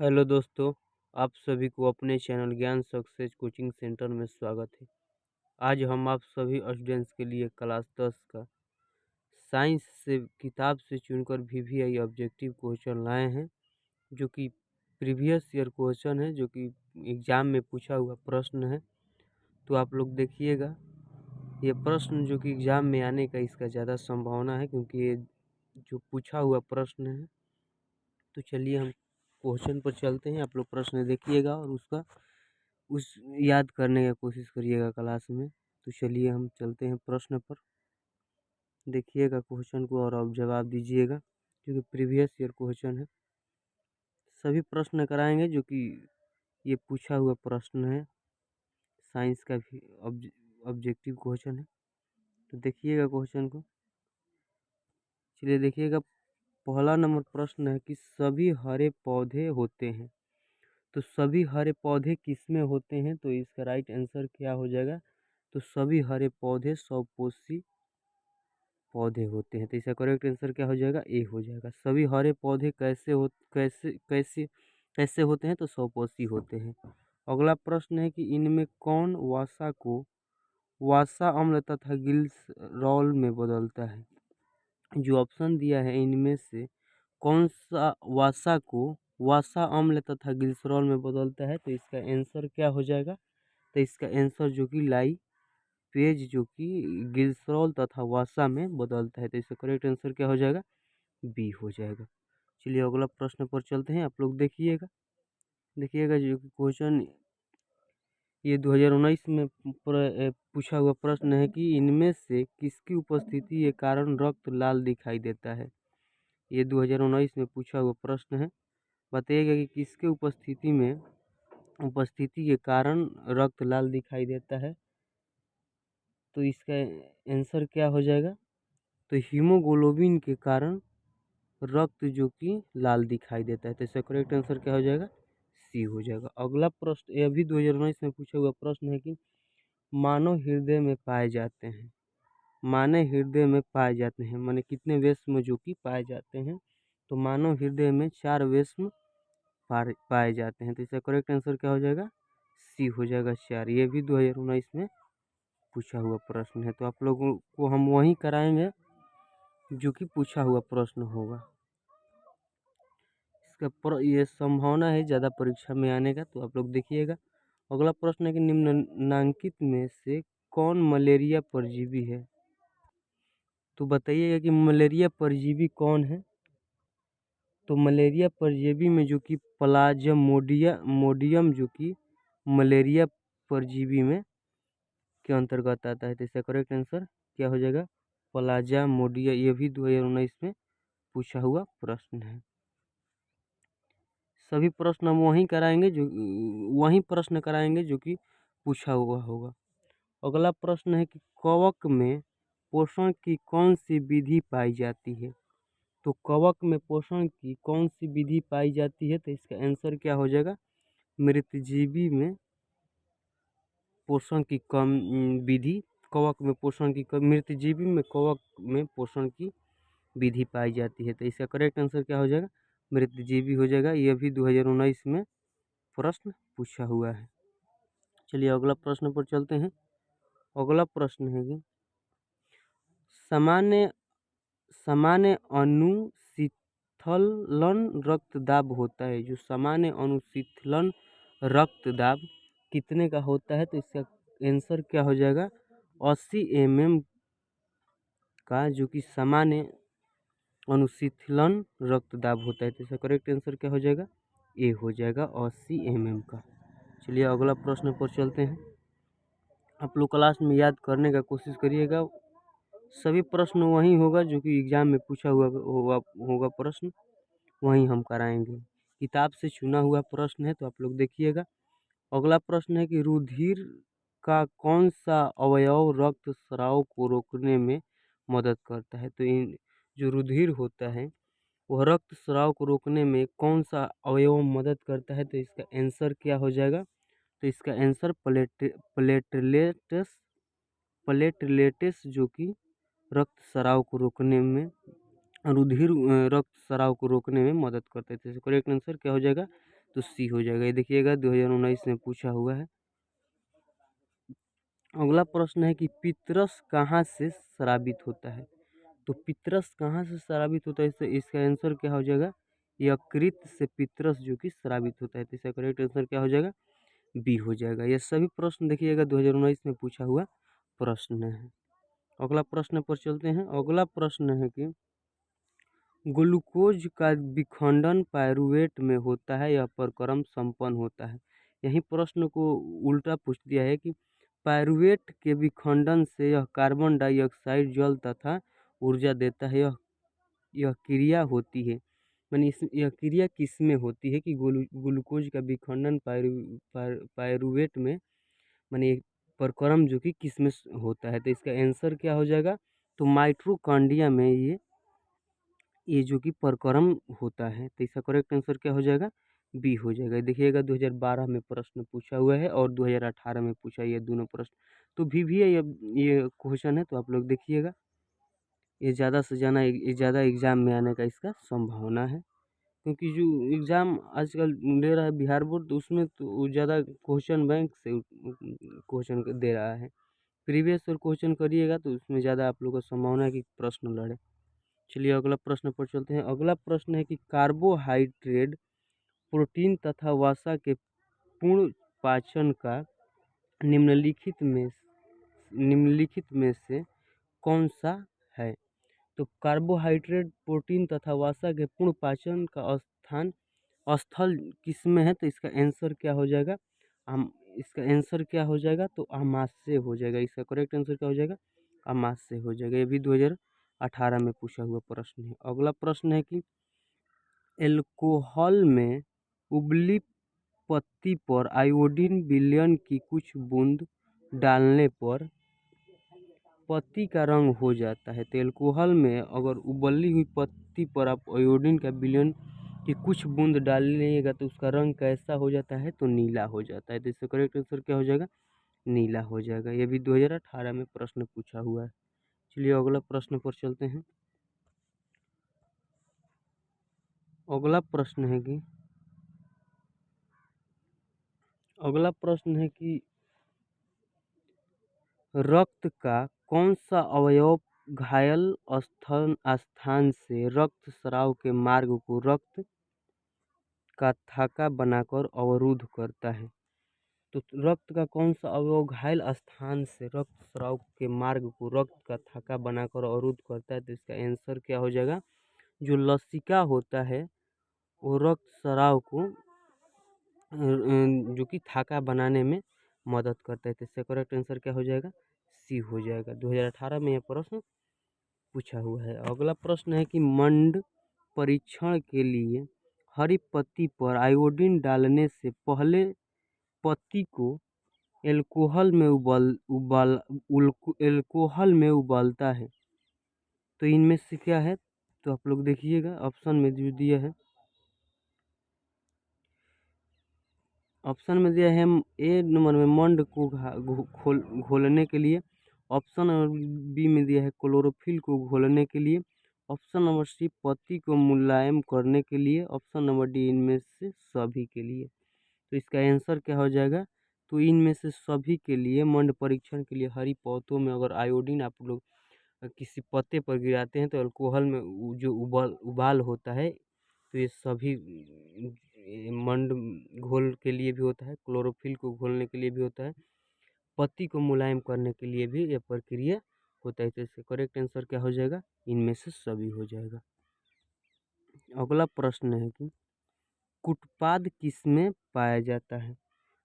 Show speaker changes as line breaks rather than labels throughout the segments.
Hello दोस्तों, आप सभी को अपने चैनल ज्ञान सक्सेस कोचिंग सेंटर में स्वागत है। आज हम आप सभी स्टूडेंट्स के लिए क्लास 10 का साइंस से किताब से चुनकर वीवीआई ऑब्जेक्टिव क्वेश्चन लाए हैं, जो कि प्रीवियस ईयर क्वेश्चन है, जो कि एग्ज़ाम में पूछा हुआ प्रश्न है। तो आप लोग देखिएगा, ये प्रश्न जो कि एग्ज़ाम में आने का इसका ज़्यादा संभावना है, क्योंकि ये जो पूछा हुआ प्रश्न है। तो चलिए हम क्वेश्चन पर चलते हैं। आप लोग प्रश्न देखिएगा और उस याद करने का कोशिश करिएगा क्लास में। तो चलिए हम चलते हैं प्रश्न पर। देखिएगा क्वेश्चन को और आप जवाब दीजिएगा, क्योंकि प्रीवियस ईयर क्वेश्चन है। सभी प्रश्न कराएंगे जो कि ये पूछा हुआ प्रश्न है, साइंस का भी ऑब्जेक्टिव क्वेश्चन है। तो देखिएगा क्वेश्चन को। चलिए देखिएगा, पहला नंबर प्रश्न है कि सभी हरे पौधे होते हैं। तो सभी हरे पौधे किसमें होते हैं? तो इसका राइट आंसर क्या हो जाएगा? तो सभी हरे पौधे स्वपोषी पौधे होते हैं। तो इसका करेक्ट आंसर क्या हो जाएगा? ए हो जाएगा। सभी हरे पौधे कैसे होते हैं? तो स्वपोषी होते हैं। अगला प्रश्न है कि इनमें कौन वसा को वसा अम्ल तथा ग्लिसरॉल में बदलता है? जो ऑप्शन दिया है इनमें से कौन सा वसा को वसा अम्ल तथा ग्लिसरॉल में बदलता है? तो इसका आंसर क्या हो जाएगा? तो इसका आंसर जो कि पेज जो कि ग्लिसरॉल तथा वसा में बदलता है। तो इसका करेक्ट आंसर क्या हो जाएगा? बी हो जाएगा। चलिए अगला प्रश्न पर चलते हैं। आप लोग देखिएगा जो कि क्वेश्चन ये 2019 में पूछा हुआ प्रश्न है कि इनमें से किसकी उपस्थिति के कारण रक्त लाल दिखाई देता है? ये 2019 में पूछा हुआ प्रश्न है। बताइएगा कि किसके उपस्थिति के कारण रक्त लाल दिखाई देता है? तो इसका आंसर क्या हो जाएगा? तो हीमोग्लोबिन के कारण रक्त जो कि लाल दिखाई देता है। तो इसका करेक्ट आंसर क्या हो जाएगा? सी हो जाएगा। अगला प्रश्न ये भी 2019 में पूछा हुआ प्रश्न है कि मानव हृदय में पाए जाते हैं। माने कितने वेश्म जो कि पाए जाते हैं? तो मानव हृदय में 4 वेश्म पाए जाते हैं। तो इसका करेक्ट आंसर क्या हो जाएगा? सी हो जाएगा 4। ये भी 2019 में पूछा हुआ प्रश्न है। तो आप लोगों को हम वही कराएंगे जो कि पूछा हुआ प्रश्न होगा। ये संभावना है ज़्यादा परीक्षा में आने का। तो आप लोग देखिएगा। अगला प्रश्न है कि निम्नलिखित में से कौन मलेरिया परजीवी है? तो बताइएगा कि मलेरिया परजीवी कौन है? तो मलेरिया परजीवी में जो कि मोडियम जो कि मलेरिया परजीवी में के अंतर्गत आता है। तो इसका करेक्ट आंसर क्या हो जाएगा? प्लाज्मोडिया। ये भी 2019 में पूछा हुआ प्रश्न है। सभी प्रश्न हम वही प्रश्न कराएंगे जो कि पूछा हुआ होगा। अगला प्रश्न है कि कवक में पोषण की कौन सी विधि पाई जाती है? तो कवक में पोषण की कौन सी विधि पाई जाती है? तो इसका आंसर क्या हो जाएगा? मृतजीवी में पोषण की कम विधि कवक में पोषण की मृतजीवी में कवक में पोषण की विधि पाई जाती है। तो इसका करेक्ट आंसर क्या हो जाएगा? मृतजीवी हो जाएगा। यह भी 2019 में प्रश्न पूछा हुआ है। चलिए अगला प्रश्न पर चलते हैं। अगला प्रश्न है कि सामान्य सामान्य अनुशीतलन रक्तदाब होता है। जो सामान्य अनुशीतलन रक्तदाब कितने का होता है? तो इसका आंसर क्या हो जाएगा? 80 mm का जो कि सामान्य अनुशीतलन रक्तदाब होता है। तो इसका करेक्ट आंसर क्या हो जाएगा? ए हो जाएगा 80 mm का। चलिए अगला प्रश्न पर चलते हैं। आप लोग क्लास में याद करने का कोशिश करिएगा। सभी प्रश्न वही होगा जो कि एग्जाम में पूछा हुआ होगा प्रश्न, वही हम कराएंगे। किताब से चुना हुआ प्रश्न है। तो आप लोग देखिएगा। अगला प्रश्न है कि रुधिर का कौन सा अवयव रक्त स्राव को रोकने में मदद करता है? तो इन जो रुधिर होता है वह रक्त स्राव को रोकने में कौन सा अवयव मदद करता है? तो इसका आंसर क्या हो जाएगा? तो इसका आंसर प्लेटलेट्स जो कि रक्त स्राव को रोकने में रुधिर रक्त स्राव को रोकने में मदद करते थे। करेक्ट आंसर क्या हो जाएगा? तो सी हो जाएगा। ये देखिएगा 2019 में पूछा हुआ है। अगला प्रश्न है कि पितरस कहाँ से स्रावित होता है? तो पितरस कहाँ से स्रावित होता है, इससे इसका आंसर क्या हो जाएगा? यकृत से पितरस जो कि स्रावित होता है। तो इसका करेक्ट आंसर क्या हो जाएगा? बी हो जाएगा। ये सभी प्रश्न देखिएगा 2019 में पूछा हुआ प्रश्न है। अगला प्रश्न पर चलते हैं। अगला प्रश्न है कि ग्लूकोज का विखंडन पायरुवेट में होता है या प्रक्रम संपन्न होता है? यही प्रश्न को उल्टा पूछ दिया है कि पायरुवेट के विखंडन से यह कार्बन डाइऑक्साइड जल तथा ऊर्जा देता है। यह क्रिया होती है, मानी यह क्रिया किस में होती है कि ग्लूकोज का विखंडन पायरुवेट में, मानी प्रक्रम जो कि किस में होता है? तो इसका आंसर क्या हो जाएगा? तो माइटोकॉन्ड्रिया में ये जो कि प्रक्रम होता है। तो इसका करेक्ट आंसर क्या हो जाएगा? बी हो जाएगा। देखिएगा 2012 में प्रश्न पूछा हुआ है और 2018 में पूछा, ये दोनों प्रश्न तो भी है, ये क्वेश्चन है, तो आप लोग देखिएगा। ये ज़्यादा से ज़्यादा एग्जाम में आने का इसका संभावना है, क्योंकि जो एग्ज़ाम आजकल दे रहा है बिहार बोर्ड, तो उसमें तो ज़्यादा क्वेश्चन बैंक से क्वेश्चन दे रहा है। प्रीवियस और क्वेश्चन करिएगा तो उसमें ज़्यादा आप लोगों को संभावना है कि प्रश्न लड़े। चलिए अगला प्रश्न पर चलते हैं। अगला प्रश्न है कि कार्बोहाइड्रेट प्रोटीन तथा वसा के पूर्ण पाचन का निम्नलिखित में से कौन सा है? तो कार्बोहाइड्रेट प्रोटीन तथा वसा के पूर्ण पाचन का स्थल किस में है? तो इसका आंसर क्या हो जाएगा? इसका आंसर क्या हो जाएगा? तो आमाशय हो जाएगा। इसका करेक्ट आंसर क्या हो जाएगा? आमाशय हो जाएगा। ये भी 2018 में पूछा हुआ प्रश्न है। अगला प्रश्न है कि एल्कोहल में उबली पत्ती पर आयोडीन विलयन की कुछ बूंद डालने पर पत्ती का रंग हो जाता है। तो एल्कोहल में अगर उबली हुई पत्ती पर आप आयोडीन का विलयन की कुछ बूंद डालिएगा तो उसका रंग कैसा हो जाता है? तो नीला हो जाता है। तो इसका करेक्ट आंसर क्या हो जाएगा? नीला हो जाएगा। ये भी 2018 में प्रश्न पूछा हुआ है। चलिए अगला प्रश्न पर चलते हैं। अगला प्रश्न है कि रक्त का कौन सा अवयव घायल स्थान से रक्त स्राव के मार्ग को रक्त का थाका बनाकर अवरुद्ध करता है? तो रक्त का कौन सा अवयव घायल स्थान से रक्त स्राव के मार्ग को रक्त का थाका बनाकर अवरुद्ध करता है? तो इसका आंसर क्या हो जाएगा? जो लसिका होता है वो रक्त स्राव को जो कि थाका बनाने में मदद करता है। तो इसका करेक्ट आंसर क्या हो जाएगा? सी हो जाएगा। 2018 में यह प्रश्न पूछा हुआ है। अगला प्रश्न है कि मंड परीक्षण के लिए हरी पत्ती पर आयोडीन डालने से पहले पत्ती को एल्कोहल में उबालता है। तो इनमें से क्या है? तो आप लोग देखिएगा ऑप्शन में जो दिया है, ऑप्शन में दिया है ए नंबर में मंड को घोलने के लिए, ऑप्शन नंबर बी में दिया है क्लोरोफिल को घोलने के लिए, ऑप्शन नंबर सी पत्ती को मुलायम करने के लिए, ऑप्शन नंबर डी इनमें से सभी के लिए। तो इसका आंसर क्या हो जाएगा? तो इनमें से सभी के लिए मंड परीक्षण के लिए हरी पौधों में अगर आयोडीन आप लोग किसी पत्ते पर गिराते हैं तो अल्कोहल में जो उबाल होता है, तो ये सभी मंड घोल के लिए भी होता है, क्लोरोफिल को घोलने के लिए भी होता है, पत्ती को मुलायम करने के लिए भी यह प्रक्रिया होता है। तो इसका करेक्ट आंसर क्या हो जाएगा? इनमें से सभी हो जाएगा। अगला प्रश्न है कि कुटपाद किसमें पाया जाता है?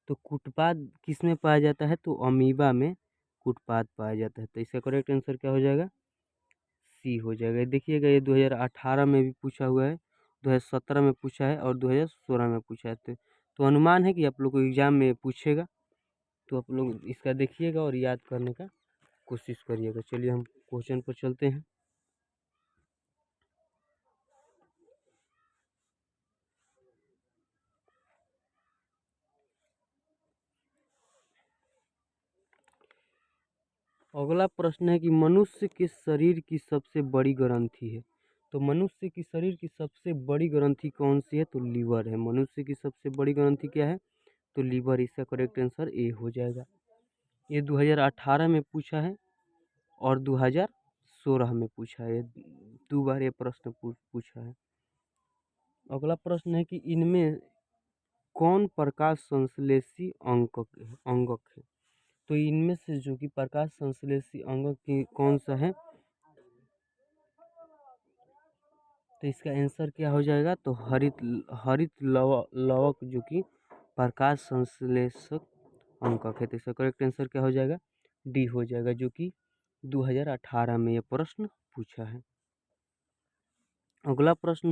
तो कुटपाद किसमें पाया जाता है? तो अमीबा में कुटपाद पाया जाता है। तो इसका करेक्ट आंसर क्या हो जाएगा? सी हो जाएगा। देखिएगा ये 2018 में भी पूछा हुआ है, 2017 में पूछा है और 2016 में पूछा है। तो अनुमान है कि आप लोग को एग्जाम में पूछेगा, तो आप लोग इसका देखिएगा और याद करने का कोशिश करिएगा। चलिए हम क्वेश्चन पर चलते हैं। अगला प्रश्न है कि मनुष्य के शरीर की सबसे बड़ी ग्रंथि है? तो मनुष्य की शरीर की सबसे बड़ी ग्रंथि कौन सी है? तो लीवर है। मनुष्य की सबसे बड़ी ग्रंथि क्या है? तो लीवर। इसका करेक्ट आंसर ए हो जाएगा। ये 2018 में पूछा है और 2016 में पूछा है। 2 बार ये प्रश्न पूछा है। अगला प्रश्न है कि इनमें कौन प्रकाश संश्लेषी अंगक है? तो इनमें से जो कि प्रकाश संश्लेषी अंगक की कौन सा है? तो इसका आंसर क्या हो जाएगा? तो हरित लवक जो कि प्रकाश संश्लेषक अंगक है। तो इसका करेक्ट आंसर क्या हो जाएगा? डी हो जाएगा, जो कि 2018 में यह प्रश्न पूछा है। अगला प्रश्न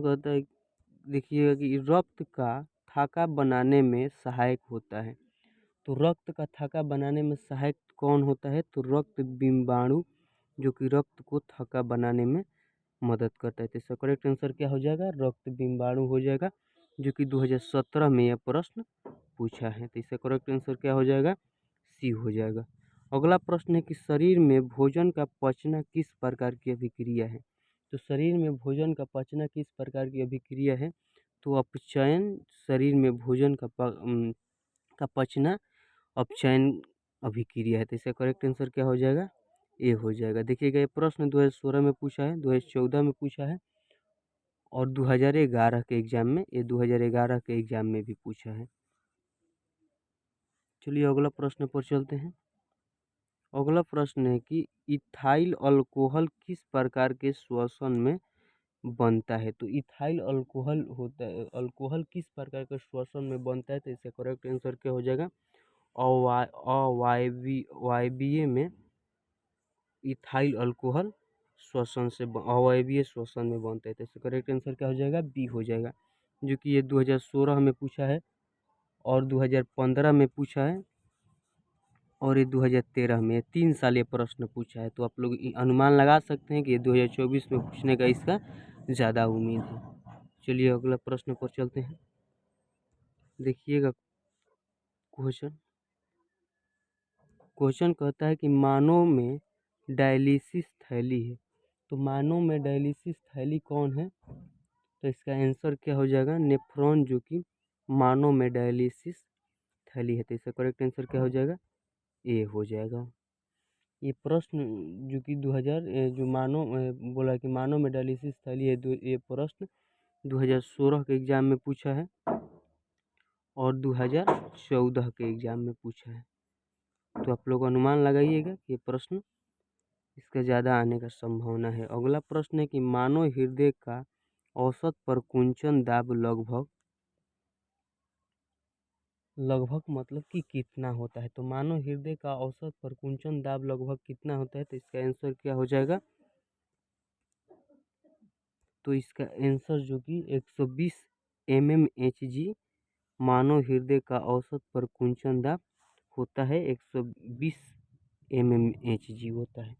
कहता है, देखिएगा कि रक्त का थाका बनाने में सहायक होता है। तो रक्त का थाका बनाने में सहायक कौन होता है? तो रक्त बिंबाणु जो कि रक्त को थक्का बनाने में मदद करता है। तो इसका करेक्ट आंसर क्या हो जाएगा? रक्त बिंबाणु हो जाएगा, जो कि 2017 में यह प्रश्न पूछा है। तो इसका करेक्ट आंसर क्या हो जाएगा? सी हो जाएगा। अगला प्रश्न है कि शरीर में भोजन का पचना किस प्रकार की अभिक्रिया है? तो शरीर में भोजन का पचना किस प्रकार की अभिक्रिया है? तो अपचयन शरीर में भोजन का पचना अपचयन अभिक्रिया है। तो इसका करेक्ट आंसर क्या हो जाएगा? ए हो जाएगा। देखिएगा ये प्रश्न 2016 में पूछा है, 2014 में पूछा है और 2011 के एग्जाम में, ये 2011 के एग्जाम में भी पूछा है। चलिए अगला प्रश्न पर चलते हैं। अगला प्रश्न है कि इथाइल अल्कोहल किस प्रकार के श्वसन में बनता है? तो इथाइल अल्कोहल होता है, अल्कोहल किस प्रकार के श्वसन में बनता है? तो इसका करेक्ट आंसर क्या हो जाएगा? अवायवीय में इथाइल अल्कोहल अवायवीय श्वसन में बनता है। तो इसका करेक्ट आंसर क्या हो जाएगा? बी हो जाएगा, जो कि ये 2016 में पूछा है और 2015 में पूछा है और ये 2013 में, 3 साल ये प्रश्न पूछा है। तो आप लोग अनुमान लगा सकते हैं कि ये 2024 में पूछने का इसका ज़्यादा उम्मीद है। चलिए अगला प्रश्न पर चलते हैं। देखिएगा क्वेश्चन कहता है कि मानव में डायलिसिस थैली है। तो मानव में डायलिसिस थैली कौन है? तो इसका आंसर क्या हो जाएगा? नेफ्रॉन, जो कि मानव में डायलिसिस थैली है। तो इसका करेक्ट आंसर क्या हो जाएगा? ए हो जाएगा। ये प्रश्न जो कि 2000 जो मानव बोला कि मानव में डायलिसिस थैली है, ये प्रश्न 2016 के एग्जाम में पूछा है और 2014 के एग्जाम में पूछा है। तो आप लोग अनुमान लगाइएगा कि ये प्रश्न इसका ज़्यादा आने का संभावना है। अगला प्रश्न है कि मानव हृदय का औसत प्रकुंचन दाब लगभग मतलब कि कितना होता है? तो मानव हृदय का औसत प्रकुंचन दाब लगभग कितना होता है? तो इसका आंसर क्या हो जाएगा? तो इसका आंसर जो कि 120 mmHg मानव हृदय का औसत प्रकुंचन दाब होता है, 120 mmHg होता है।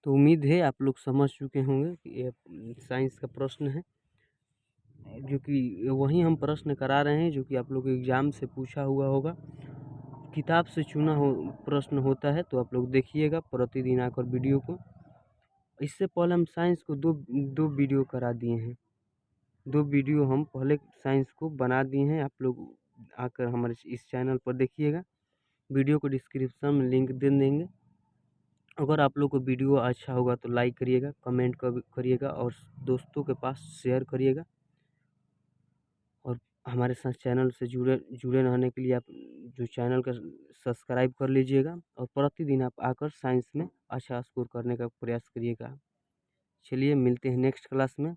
तो उम्मीद है आप लोग समझ चुके होंगे कि ये साइंस का प्रश्न है, जो कि वही हम प्रश्न करा रहे हैं जो कि आप लोग एग्जाम से पूछा हुआ होगा। किताब से चुना हो प्रश्न होता है, तो आप लोग देखिएगा प्रतिदिन आकर वीडियो को। इससे पहले हम साइंस को दो वीडियो करा दिए हैं। 2 वीडियो हम पहले साइंस को बना दिए हैं। आप लोग आकर हमारे इस चैनल पर देखिएगा। वीडियो को डिस्क्रिप्शन में लिंक दे देंगे। अगर आप लोग को वीडियो अच्छा होगा तो लाइक करिएगा, कमेंट करिएगा और दोस्तों के पास शेयर करिएगा। और हमारे साथ चैनल से जुड़े रहने के लिए आप जो चैनल का सब्सक्राइब कर लीजिएगा और प्रतिदिन आप आकर साइंस में अच्छा स्कोर करने का प्रयास करिएगा। चलिए मिलते हैं नेक्स्ट क्लास में।